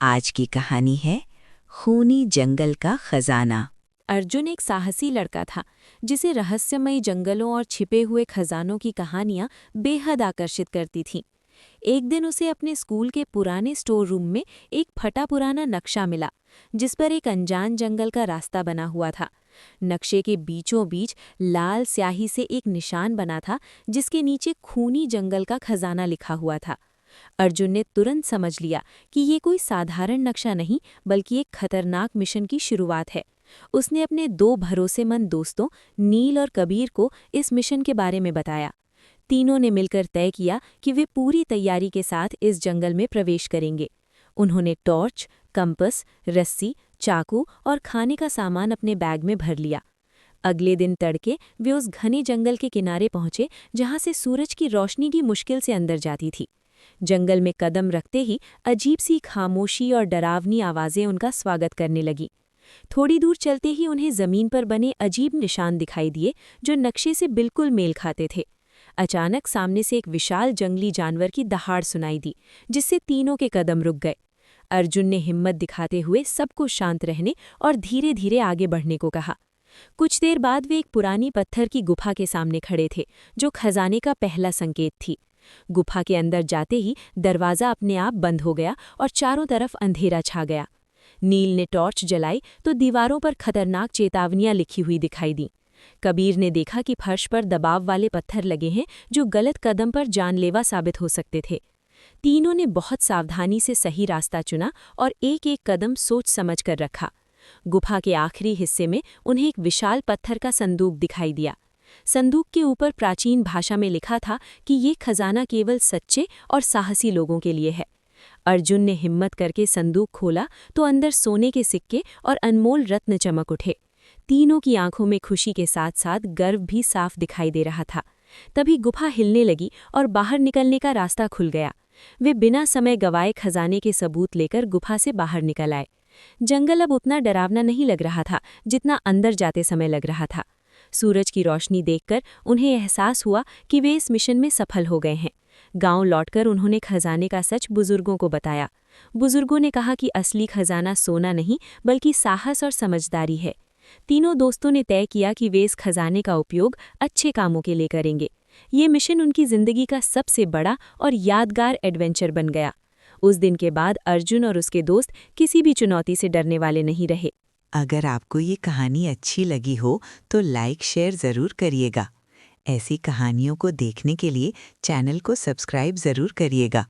आज की कहानी है खूनी जंगल का खजाना। अर्जुन एक साहसी लड़का था जिसे रहस्यमयी जंगलों और छिपे हुए खजानों की कहानियां बेहद आकर्षित करती थीं। एक दिन उसे अपने स्कूल के पुराने स्टोर रूम में एक फटा पुराना नक्शा मिला जिस पर एक अनजान जंगल का रास्ता बना हुआ था। नक्शे के बीचों बीच लाल स्याही से एक निशान बना था जिसके नीचे खूनी जंगल का खजाना लिखा हुआ था। अर्जुन ने तुरंत समझ लिया कि ये कोई साधारण नक्शा नहीं बल्कि एक खतरनाक मिशन की शुरुआत है। उसने अपने दो भरोसेमंद दोस्तों नील और कबीर को इस मिशन के बारे में बताया। तीनों ने मिलकर तय किया कि वे पूरी तैयारी के साथ इस जंगल में प्रवेश करेंगे। उन्होंने टॉर्च, कंपस, रस्सी, चाकू और खाने का सामान अपने बैग में भर लिया। अगले दिन तड़के वे उस घने जंगल के किनारे पहुंचे जहां से सूरज की रोशनी भी मुश्किल से अंदर जाती थी। जंगल में कदम रखते ही अजीब सी खामोशी और डरावनी आवाजें उनका स्वागत करने लगी। थोड़ी दूर चलते ही उन्हें जमीन पर बने अजीब निशान दिखाई दिए जो नक्शे से बिल्कुल मेल खाते थे। अचानक सामने से एक विशाल जंगली जानवर की दहाड़ सुनाई दी जिससे तीनों के कदम रुक गए। अर्जुन ने हिम्मत दिखाते हुए सबको शांत रहने और धीरे धीरे आगे बढ़ने को कहा। कुछ देर बाद वे एक पुरानी पत्थर की गुफा के सामने खड़े थे जो खजाने का पहला संकेत थी। गुफा के अंदर जाते ही दरवाज़ा अपने आप बंद हो गया और चारों तरफ अंधेरा छा गया। नील ने टॉर्च जलाई तो दीवारों पर खतरनाक चेतावनियां लिखी हुई दिखाई दी। कबीर ने देखा कि फर्श पर दबाव वाले पत्थर लगे हैं जो गलत कदम पर जानलेवा साबित हो सकते थे। तीनों ने बहुत सावधानी से सही रास्ता चुना और एक एक कदम सोच समझ कर रखा। गुफा के आखिरी हिस्से में उन्हें एक विशाल पत्थर का संदूक दिखाई दिया। संदूक के ऊपर प्राचीन भाषा में लिखा था कि ये खजाना केवल सच्चे और साहसी लोगों के लिए है। अर्जुन ने हिम्मत करके संदूक खोला तो अंदर सोने के सिक्के और अनमोल रत्न चमक उठे। तीनों की आंखों में खुशी के साथ साथ गर्व भी साफ दिखाई दे रहा था। तभी गुफा हिलने लगी और बाहर निकलने का रास्ता खुल गया। वे बिना समय गवाए खजाने के सबूत लेकर गुफा से बाहर निकल आए। जंगल अब उतना डरावना नहीं लग रहा था जितना अंदर जाते समय लग रहा था। सूरज की रोशनी देखकर उन्हें एहसास हुआ कि वे इस मिशन में सफल हो गए हैं। गांव लौटकर उन्होंने खजाने का सच बुजुर्गों को बताया। बुजुर्गों ने कहा कि असली खजाना सोना नहीं बल्कि साहस और समझदारी है। तीनों दोस्तों ने तय किया कि वे इस खजाने का उपयोग अच्छे कामों के लिए करेंगे। ये मिशन उनकी जिंदगी का सबसे बड़ा और यादगार एडवेंचर बन गया। उस दिन के बाद अर्जुन और उसके दोस्त किसी भी चुनौती से डरने वाले नहीं रहे। अगर आपको ये कहानी अच्छी लगी हो तो लाइक शेयर ज़रूर करिएगा। ऐसी कहानियों को देखने के लिए चैनल को सब्सक्राइब ज़रूर करिएगा।